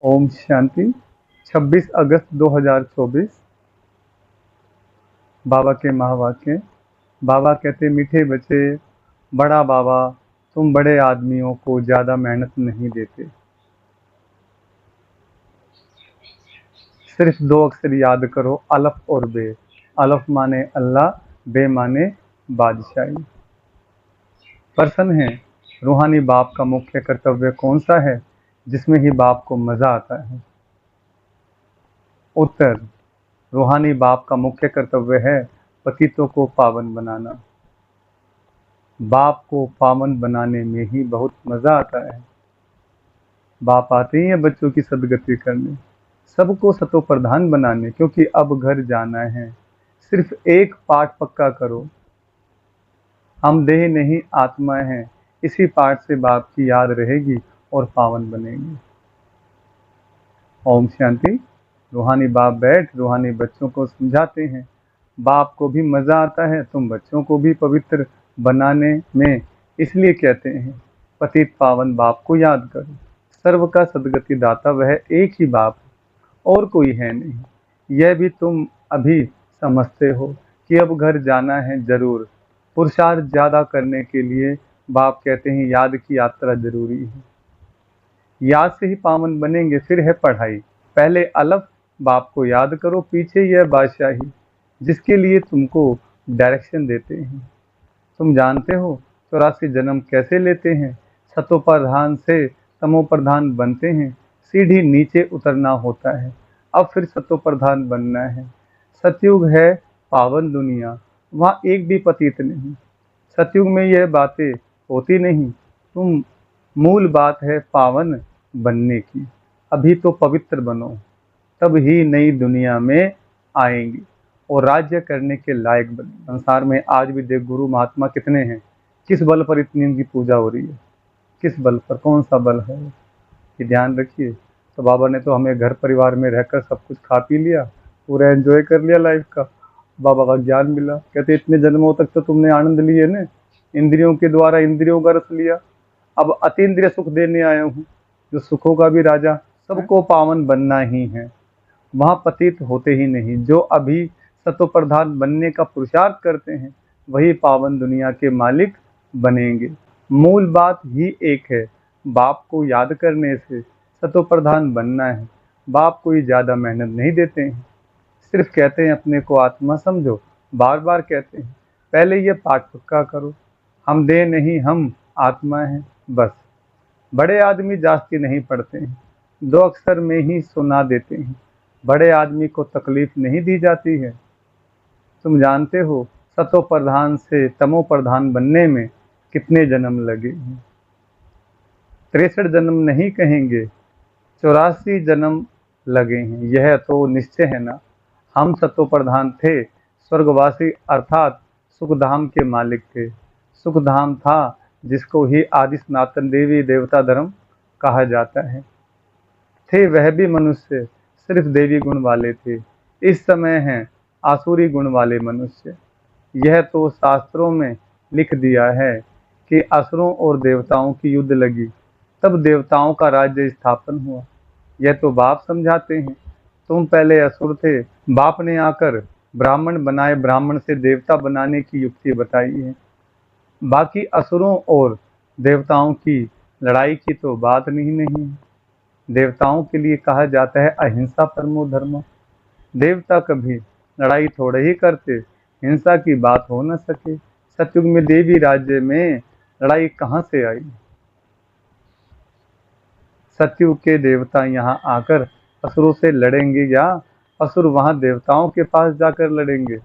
ओम शांति। 26 अगस्त 2024 बाबा के महावाक्य। बाबा कहते, मीठे बच्चे, बड़ा बाबा तुम बड़े आदमियों को ज़्यादा मेहनत नहीं देते। सिर्फ 2 अक्षर याद करो, अलफ और बे। अलफ माने अल्लाह, बे माने बादशाही। प्रश्न है, रूहानी बाप का मुख्य कर्तव्य कौन सा है जिसमें ही बाप को मज़ा आता है? उत्तर, रूहानी बाप का मुख्य कर्तव्य है पतितों को पावन बनाना। बाप को पावन बनाने में ही बहुत मज़ा आता है। बाप आते ही हैं बच्चों की सदगति करने, सबको सतो प्रधान बनाने, क्योंकि अब घर जाना है। सिर्फ एक पाठ पक्का करो, हम देह नहीं आत्मा हैं। इसी पाठ से बाप की याद रहेगी और पावन बनेंगे। ओम शांति। रूहानी बाप बैठ रूहानी बच्चों को समझाते हैं, बाप को भी मज़ा आता है तुम बच्चों को भी पवित्र बनाने में, इसलिए कहते हैं पतित पावन बाप को याद करो। सर्व का सदगति दाता वह एक ही बाप है, और कोई है नहीं। यह भी तुम अभी समझते हो कि अब घर जाना है जरूर। पुरुषार्थ ज़्यादा करने के लिए बाप कहते हैं याद की यात्रा जरूरी है। याद से ही पावन बनेंगे। फिर है पढ़ाई। पहले अलफ बाप को याद करो, पीछे यह बादशाही जिसके लिए तुमको डायरेक्शन देते हैं। तुम जानते हो 84 जन्म कैसे लेते हैं? सतो प्रधान से तमो प्रधान बनते हैं, सीढ़ी नीचे उतरना होता है। अब फिर सतो प्रधान बनना है। सतयुग है पावन दुनिया, वहाँ एक भी पतित नहीं। सतयुग में यह बातें होती नहीं। तुम मूल बात है पावन बनने की। अभी तो पवित्र बनो, तब ही नई दुनिया में आएंगी और राज्य करने के लायक बने। संसार में आज भी देख गुरु महात्मा कितने हैं, किस बल पर इतनी इनकी पूजा हो रही है? किस बल पर? कौन सा बल है? ये ध्यान रखिए। तो बाबा ने तो हमें घर परिवार में रहकर सब कुछ खा पी लिया, पूरा एंजॉय कर लिया लाइफ का। बाबा का ज्ञान मिला, कहते इतने जन्मों तक तो तुमने आनंद लिए ना, इंद्रियों के द्वारा इंद्रियों का रस लिया। अब अतीन्द्रिय सुख देने आया हूँ, जो सुखों का भी राजा। सबको पावन बनना ही है, वहाँ पतित होते ही नहीं। जो अभी सतो प्रधान बनने का पुरुषार्थ करते हैं वही पावन दुनिया के मालिक बनेंगे। मूल बात ही एक है, बाप को याद करने से सतो प्रधान बनना है। बाप कोई ज़्यादा मेहनत नहीं देते हैं, सिर्फ कहते हैं अपने को आत्मा समझो। बार बार कहते हैं पहले ये पाठ पक्का करो, हम देह नहीं हम आत्मा हैं बस। बड़े आदमी जास्ती नहीं पढ़ते हैं, 2 अक्षर में ही सुना देते हैं। बड़े आदमी को तकलीफ नहीं दी जाती है। तुम जानते हो सतो प्रधान से तमो प्रधान बनने में कितने जन्म लगे हैं? 63 जन्म नहीं कहेंगे, 84 जन्म लगे हैं। यह तो निश्चय है ना। हम सतो प्रधान थे, स्वर्गवासी अर्थात सुखधाम के मालिक थे। सुखधाम था जिसको ही आदि सनातन देवी देवता धर्म कहा जाता है। थे वह भी मनुष्य, सिर्फ देवी गुण वाले थे। इस समय हैं आसुरी गुण वाले मनुष्य। यह तो शास्त्रों में लिख दिया है कि असुरों और देवताओं की युद्ध लगी, तब देवताओं का राज्य स्थापन हुआ। यह तो बाप समझाते हैं। तुम पहले असुर थे, बाप ने आकर ब्राह्मण बनाए, ब्राह्मण से देवता बनाने की युक्ति बताई है। बाकी असुरों और देवताओं की लड़ाई की तो बात नहीं है। देवताओं के लिए कहा जाता है अहिंसा परमो धर्म। देवता कभी लड़ाई थोड़े ही करते, हिंसा की बात हो न सके। सतयुग में देवी राज्य में लड़ाई कहाँ से आई? सतयुग के देवता यहाँ आकर असुरों से लड़ेंगे या असुर वहाँ देवताओं के पास जाकर लड़ेंगे?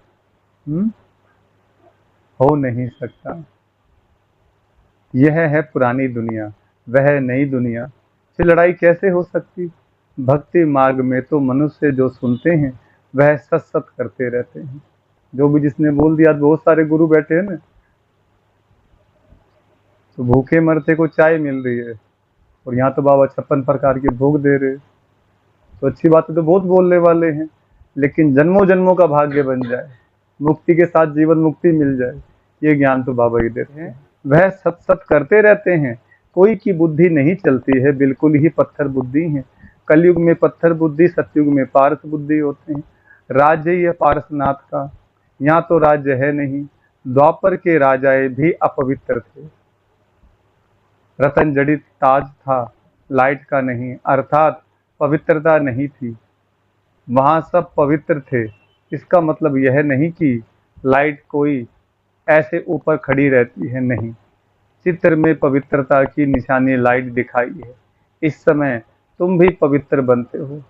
हो नहीं सकता। यह है पुरानी दुनिया, वह है नई दुनिया। फिर लड़ाई कैसे हो सकती? भक्ति मार्ग में तो मनुष्य जो सुनते हैं वह सत सत करते रहते हैं। जो भी जिसने बोल दिया, बहुत सारे गुरु बैठे हैं ना, तो भूखे मरते को चाय मिल रही है और यहाँ तो बाबा 56 प्रकार के भोग दे रहे। तो अच्छी बातें तो बहुत बोलने वाले हैं, लेकिन जन्मों जन्मों का भाग्य बन जाए, मुक्ति के साथ जीवन मुक्ति मिल जाए, ये ज्ञान तो बाबा ही देते हैं। वह सत सत करते रहते हैं। कोई की बुद्धि नहीं चलती है, बिल्कुल ही पत्थर बुद्धि है। कलयुग में पत्थर बुद्धि, सतयुग में पारस बुद्धि होते हैं। राज्य ही है पारसनाथ का, यहाँ तो राज्य है नहीं। द्वापर के राजाए भी अपवित्र थे। रतन जड़ित ताज था, लाइट का नहीं, अर्थात पवित्रता नहीं थी। वहां सब पवित्र थे। इसका मतलब यह नहीं कि लाइट कोई ऐसे ऊपर खड़ी रहती है, नहीं। चित्र में पवित्रता की निशानी लाइट दिखाई है। इस समय तुम भी पवित्र बनते हो,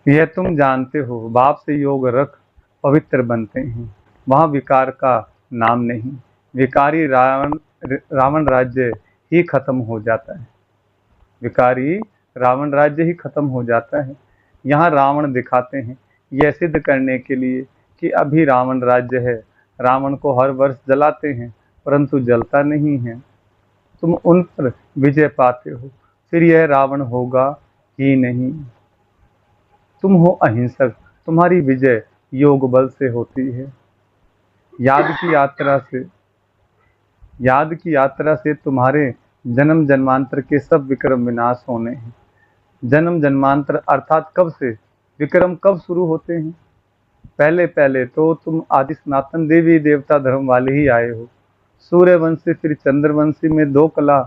यह तुम जानते हो। बाप से योग रख, पवित्र बनते हैं। वहाँ विकार का नाम नहीं। विकारी रावण राज्य ही खत्म हो जाता है। विकारी रावण राज्य ही खत्म हो जाता है। यहाँ रावण दिखाते हैं यह सिद्ध करने के लिए कि अभी रावण राज्य है। रावण को हर वर्ष जलाते हैं, परंतु जलता नहीं है। तुम उन पर विजय पाते हो, फिर यह रावण होगा ही नहीं। तुम हो अहिंसक, तुम्हारी विजय योग बल से होती है। याद की यात्रा से तुम्हारे जन्म जन्मांतर के सब विक्रम विनाश होने हैं। जन्म जन्मांतर अर्थात कब से, विक्रम कब शुरू होते हैं? पहले पहले तो तुम आदि सनातन देवी देवता धर्म वाले ही आए हो। सूर्यवंशी फिर चंद्रवंशी में दो कला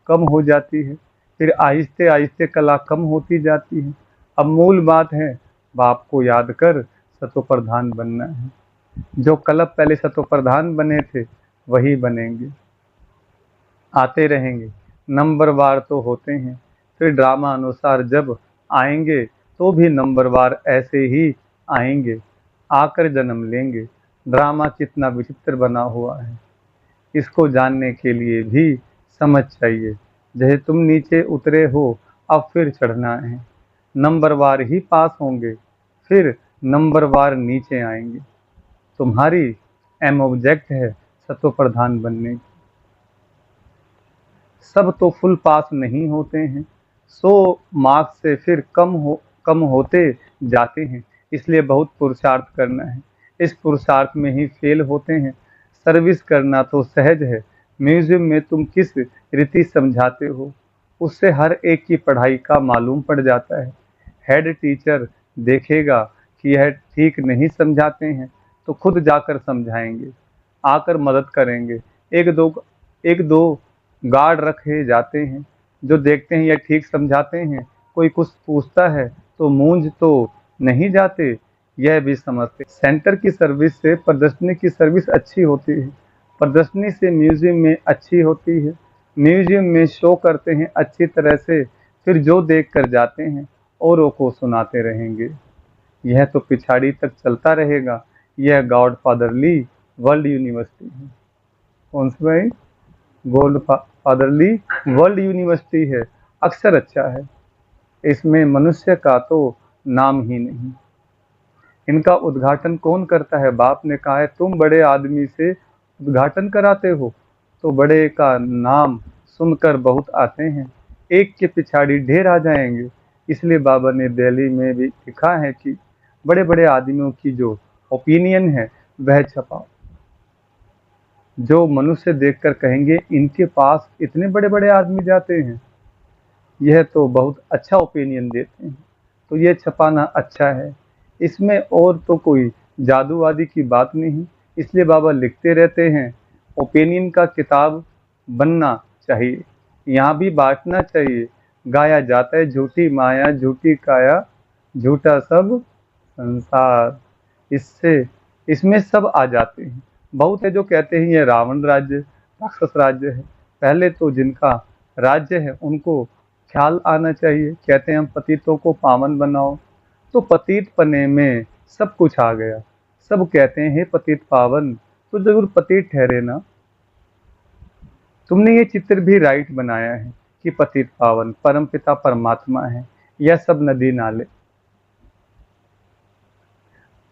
कम हो जाती है, फिर आहिस्ते आहिस्ते कला कम होती जाती है। अब मूल बात है, बाप को याद कर सतो प्रधान बनना है। जो कलप पहले सतो प्रधान बने थे वही बनेंगे, आते रहेंगे। नंबरवार तो होते हैं, फिर ड्रामा अनुसार जब आएंगे तो भी नंबरवार ऐसे ही आएंगे, आकर जन्म लेंगे। ड्रामा कितना विचित्र बना हुआ है, इसको जानने के लिए भी समझ चाहिए। जैसे तुम नीचे उतरे हो, अब फिर चढ़ना है। नंबरवार ही पास होंगे, फिर नंबरवार नीचे आएंगे। तुम्हारी एम ऑब्जेक्ट है सतो प्रधान बनने की। सब तो फुल पास नहीं होते हैं, 100 मार्क्स से फिर कम होते जाते हैं। इसलिए बहुत पुरुषार्थ करना है। इस पुरुषार्थ में ही फेल होते हैं। सर्विस करना तो सहज है। म्यूजियम में तुम किस रीति समझाते हो, उससे हर एक की पढ़ाई का मालूम पड़ जाता है। हेड टीचर देखेगा कि यह ठीक नहीं समझाते हैं तो खुद जाकर समझाएंगे, आकर मदद करेंगे। एक दो गार्ड रखे जाते हैं जो देखते हैं यह ठीक समझाते हैं। कोई कुछ पूछता है तो मूंझ तो नहीं जाते, यह भी समझते। सेंटर की सर्विस से प्रदर्शनी की सर्विस अच्छी होती है, प्रदर्शनी से म्यूजियम में अच्छी होती है। म्यूजियम में शो करते हैं अच्छी तरह से, फिर जो देख कर जाते हैं औरों को सुनाते रहेंगे। यह तो पिछाड़ी तक चलता रहेगा। यह गॉड फादरली वर्ल्ड यूनिवर्सिटी है। कौन सी भाई? गोल्ड फादरली वर्ल्ड यूनिवर्सिटी है। अक्षर अच्छा है, इसमें मनुष्य का तो नाम ही नहीं। इनका उद्घाटन कौन करता है? बाप ने कहा है तुम बड़े आदमी से उद्घाटन कराते हो, तो बड़े का नाम सुनकर बहुत आते हैं, एक के पिछाड़ी ढेर आ जाएंगे। इसलिए बाबा ने दिल्ली में भी लिखा है कि बड़े बड़े आदमियों की जो ओपिनियन है वह छपाओ। जो मनुष्य देखकर कहेंगे इनके पास इतने बड़े बड़े आदमी जाते हैं, यह तो बहुत अच्छा ओपिनियन देते हैं, तो यह छपाना अच्छा है। इसमें और तो कोई जादूवादी की बात नहीं। इसलिए बाबा लिखते रहते हैं ओपिनियन का किताब बनना चाहिए, यहाँ भी बांटना चाहिए। गाया जाता है झूठी माया झूठी काया झूठा सब संसार, इसमें सब आ जाते हैं। बहुत है जो कहते हैं यह रावण राज्य राक्षस राज्य है। पहले तो जिनका राज्य है उनको ख्याल आना चाहिए। कहते हैं हम पतितों को पावन बनाओ, तो पतित पने में सब कुछ आ गया। सब कहते हैं हे पतित पावन, तो जरूर पतित ठहरे ना। तुमने ये चित्र भी राइट बनाया है कि पतित पावन परमपिता परमात्मा है। यह सब नदी नाले।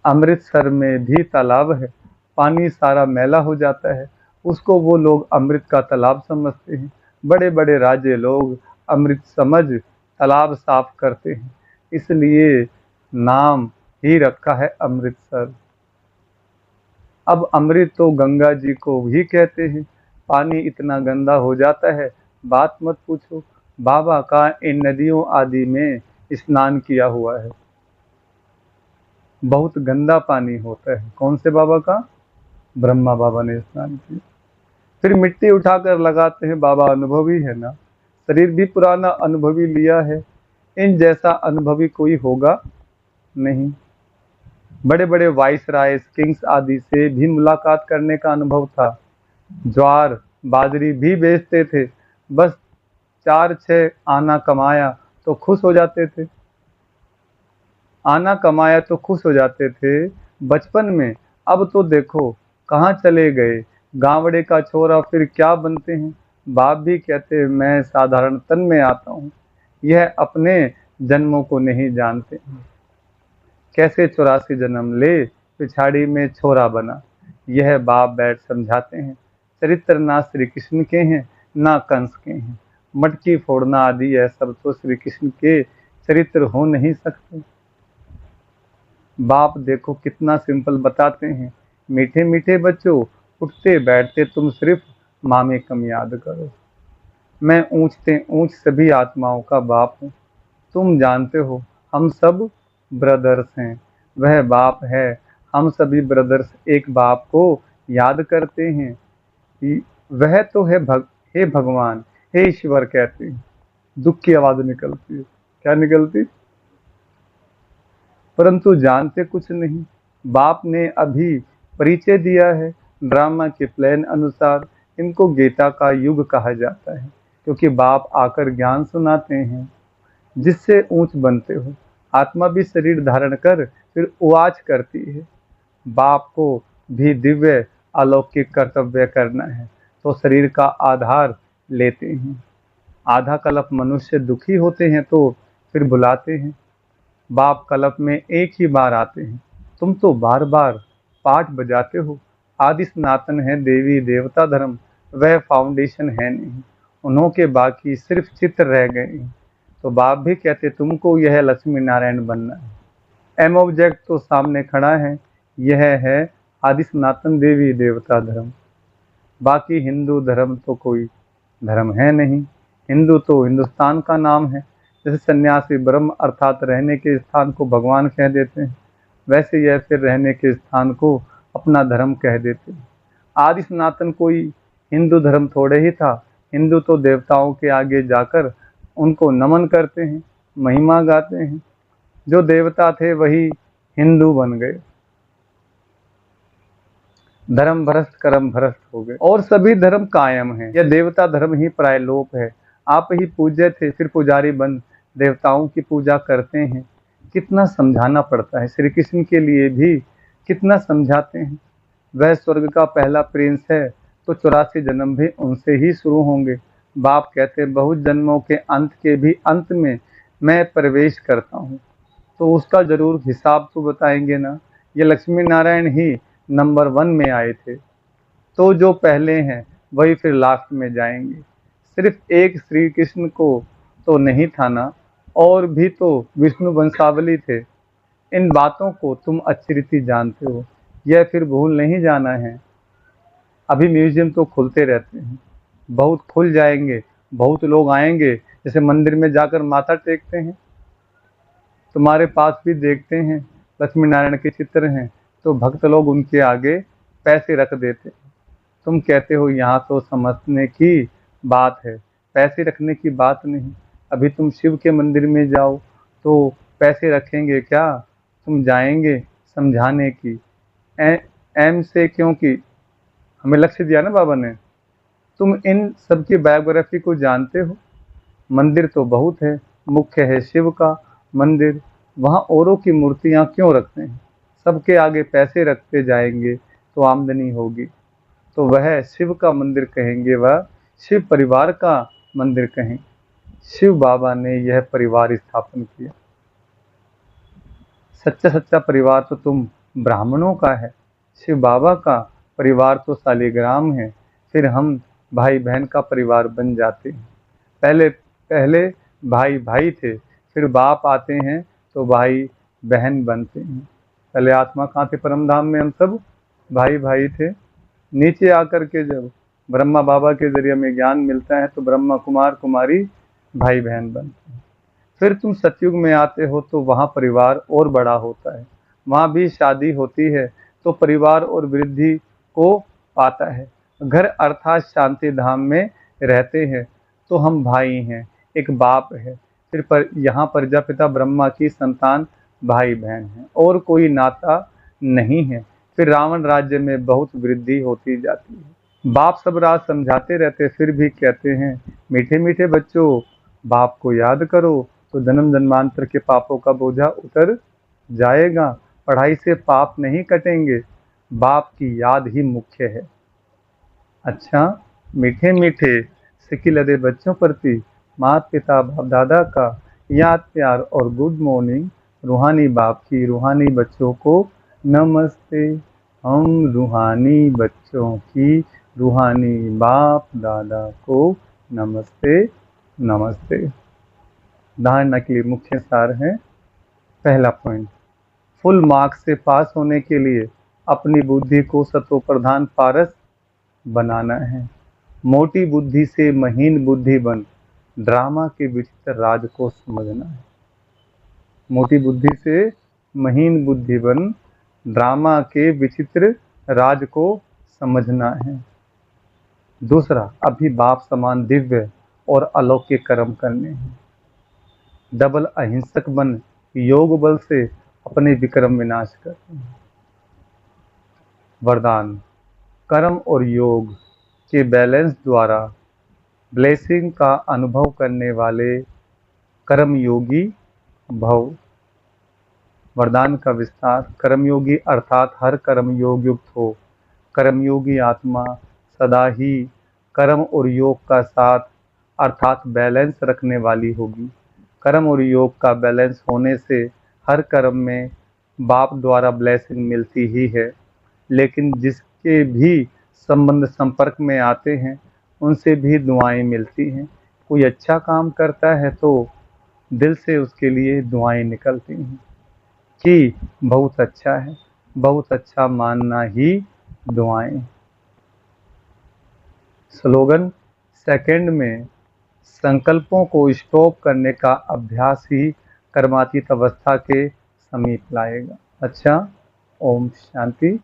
अमृतसर में भी तालाब है, पानी सारा मैला हो जाता है, उसको वो लोग अमृत का तालाब समझते हैं। बड़े बड़े राजे लोग अमृत समझ तालाब साफ करते हैं, इसलिए नाम ही रखा है अमृतसर। अब अमृत तो गंगा जी को भी कहते हैं। पानी इतना गंदा हो जाता है, बात मत पूछो। बाबा का इन नदियों आदि में स्नान किया हुआ है। बहुत गंदा पानी होता है। कौन से बाबा का? ब्रह्मा बाबा ने स्नान किया। फिर मिट्टी उठाकर लगाते हैं। बाबा अनुभवी है ना, शरीर भी पुराना अनुभवी लिया है। इन जैसा अनुभवी कोई होगा नहीं। बड़े बड़े वाइसराय, किंग्स आदि से भी मुलाकात करने का अनुभव था। ज्वार बाजरी भी बेचते थे। बस 4-6 आना कमाया तो खुश हो जाते थे। आना कमाया तो खुश हो जाते थे बचपन में। अब तो देखो कहाँ चले गए। गावड़े का छोरा फिर क्या बनते हैं। बाप भी कहते मैं साधारण तन में आता हूँ। यह अपने जन्मों को नहीं जानते। कैसे 84 जन्म ले पिछाड़ी में छोरा बना। यह बाप बैठ समझाते हैं। चरित्र ना श्री कृष्ण के हैं ना कंस के हैं। मटकी फोड़ना आदि यह सब तो श्री कृष्ण के चरित्र हो नहीं सकते। बाप देखो कितना सिंपल बताते हैं। मीठे मीठे बच्चों, उठते बैठते तुम सिर्फ मामे कम याद करो। मैं ऊंचते ऊंच सभी आत्माओं का बाप हूँ। तुम जानते हो हम सब ब्रदर्स हैं। वह बाप है। हम सभी ब्रदर्स एक बाप को याद करते हैं। वह तो है हे भगवान, हे ईश्वर कहते हैं। दुख की आवाज निकलती है। क्या निकलती? परंतु जानते कुछ नहीं। बाप ने अभी परिचय दिया है। ड्रामा के प्लान अनुसार इनको गीता का युग कहा जाता है, क्योंकि बाप आकर ज्ञान सुनाते हैं जिससे ऊंच बनते हो। आत्मा भी शरीर धारण कर फिर उवाच करती है। बाप को भी दिव्य अलौकिक कर्तव्य करना है तो शरीर का आधार लेते हैं। आधा कल्प मनुष्य दुखी होते हैं तो फिर बुलाते हैं। बाप कल्प में एक ही बार आते हैं। तुम तो बार बार पाठ बजाते हो। आदि सनातन है देवी देवता धर्म। वह फाउंडेशन है नहीं। उन्हों के बाकी सिर्फ चित्र रह गए हैं। तो बाप भी कहते तुमको यह लक्ष्मी नारायण बनना है। एम ऑब्जेक्ट तो सामने खड़ा है। यह है आदि सनातन देवी देवता धर्म। बाकी हिंदू धर्म तो कोई धर्म है नहीं। हिंदू तो हिंदुस्तान का नाम है। जैसे सन्यासी ब्रह्म अर्थात रहने के स्थान को भगवान कह देते हैं, वैसे यह फिर रहने के स्थान को अपना धर्म कह देते हैं। आदि सनातन कोई हिंदू धर्म थोड़े ही था। हिंदू तो देवताओं के आगे जाकर उनको नमन करते हैं, महिमा गाते हैं। जो देवता थे वही हिंदू बन गए। धर्म भ्रष्ट कर्म भ्रष्ट हो गए और सभी धर्म कायम हैं। यह देवता धर्म ही प्रायलोप है। आप ही पूज्य थे फिर पुजारी बन देवताओं की पूजा करते हैं। कितना समझाना पड़ता है। श्री कृष्ण के लिए भी कितना समझाते हैं। वह स्वर्ग का पहला प्रिंस है तो 84 जन्म भी उनसे ही शुरू होंगे। बाप कहते बहुत जन्मों के अंत के भी अंत में मैं प्रवेश करता हूँ, तो उसका जरूर हिसाब तो बताएंगे ना। ये लक्ष्मी नारायण ही नंबर 1 में आए थे, तो जो पहले हैं वही फिर लास्ट में जाएंगे। सिर्फ एक श्री कृष्ण को तो नहीं था ना, और भी तो विष्णु वंशावली थे। इन बातों को तुम अच्छी रीति जानते हो। यह फिर भूल नहीं जाना है। अभी म्यूजियम तो खुलते रहते हैं, बहुत खुल जाएंगे, बहुत लोग आएंगे। जैसे मंदिर में जाकर माथा टेकते हैं, तुम्हारे पास भी देखते हैं लक्ष्मी नारायण के चित्र हैं, तो भक्त लोग उनके आगे पैसे रख देते। तुम कहते हो यहाँ तो समझने की बात है, पैसे रखने की बात नहीं। अभी तुम शिव के मंदिर में जाओ तो पैसे रखेंगे क्या? तुम जाएंगे समझाने की एम से, क्योंकि हमें लक्ष्य दिया ना बाबा ने। तुम इन सब की बायोग्राफी को जानते हो। मंदिर तो बहुत है, मुख्य है शिव का मंदिर। वहाँ औरों की मूर्तियाँ क्यों रखते हैं? सबके आगे पैसे रखते जाएंगे तो आमदनी होगी। तो वह शिव का मंदिर कहेंगे, वह शिव परिवार का मंदिर कहें। शिव बाबा ने यह परिवार स्थापन किया। सच्चा सच्चा परिवार तो तुम ब्राह्मणों का है। शिव बाबा का परिवार तो शालिग्राम है। फिर हम भाई बहन का परिवार बन जाते हैं। पहले पहले भाई भाई थे, फिर बाप आते हैं तो भाई बहन बनते हैं। पहले आत्मा कहाँ थे? परम धाम में हम सब भाई भाई थे। नीचे आकर के जब ब्रह्मा बाबा के जरिए में ज्ञान मिलता है तो ब्रह्मा कुमार कुमारी भाई बहन बनते हैं। फिर तुम सतयुग में आते हो तो वहाँ परिवार और बड़ा होता है, वहाँ भी शादी होती है तो परिवार और वृद्धि को पाता है। घर अर्थात शांति धाम में रहते हैं तो हम भाई हैं, एक बाप है। फिर यहाँ प्रजापिता ब्रह्मा की संतान भाई बहन हैं और कोई नाता नहीं है। फिर रावण राज्य में बहुत वृद्धि होती जाती है। बाप सब रात समझाते रहते फिर भी कहते हैं, मीठे मीठे बच्चों, बाप को याद करो तो जन्म जन्मांतर के पापों का बोझा उतर जाएगा। पढ़ाई से पाप नहीं कटेंगे, बाप की याद ही मुख्य है। अच्छा, मीठे मीठे सिक्की लदे बच्चों प्रति माता पिता बाप दादा का याद प्यार और गुड मॉर्निंग। रूहानी बाप की रूहानी बच्चों को नमस्ते। हम रूहानी बच्चों की रूहानी बाप दादा को नमस्ते नमस्ते। धारणा के लिए मुख्य सार है। पहला पॉइंट, फुल मार्क्स से पास होने के लिए अपनी बुद्धि को सत्व प्रधान पारस बनाना है। मोटी बुद्धि से महीन बुद्धि बन ड्रामा के विचित्र राज को समझना है। मोटी बुद्धि से महीन बुद्धि बन ड्रामा के विचित्र राज को समझना है। दूसरा, अभी बाप समान दिव्य और अलौकिक कर्म करने हैं। डबल अहिंसक बन योग बल से अपने विक्रम विनाश करते हैं। वरदान, कर्म और योग के बैलेंस द्वारा ब्लेसिंग का अनुभव करने वाले कर्मयोगी भव। वरदान का विस्तार, कर्मयोगी अर्थात हर कर्म योग युक्त हो। कर्मयोगी आत्मा सदा ही कर्म और योग का साथ अर्थात बैलेंस रखने वाली होगी। कर्म और योग का बैलेंस होने से हर कर्म में बाप द्वारा ब्लेसिंग मिलती ही है, लेकिन जिसके भी संबंध संपर्क में आते हैं उनसे भी दुआएं मिलती हैं। कोई अच्छा काम करता है तो दिल से उसके लिए दुआएं निकलती हैं कि बहुत अच्छा है, बहुत अच्छा मानना ही दुआएं। स्लोगन, सेकंड में संकल्पों को स्टॉप करने का अभ्यास ही कर्मातीत अवस्था के समीप लाएगा। अच्छा, ओम शांति।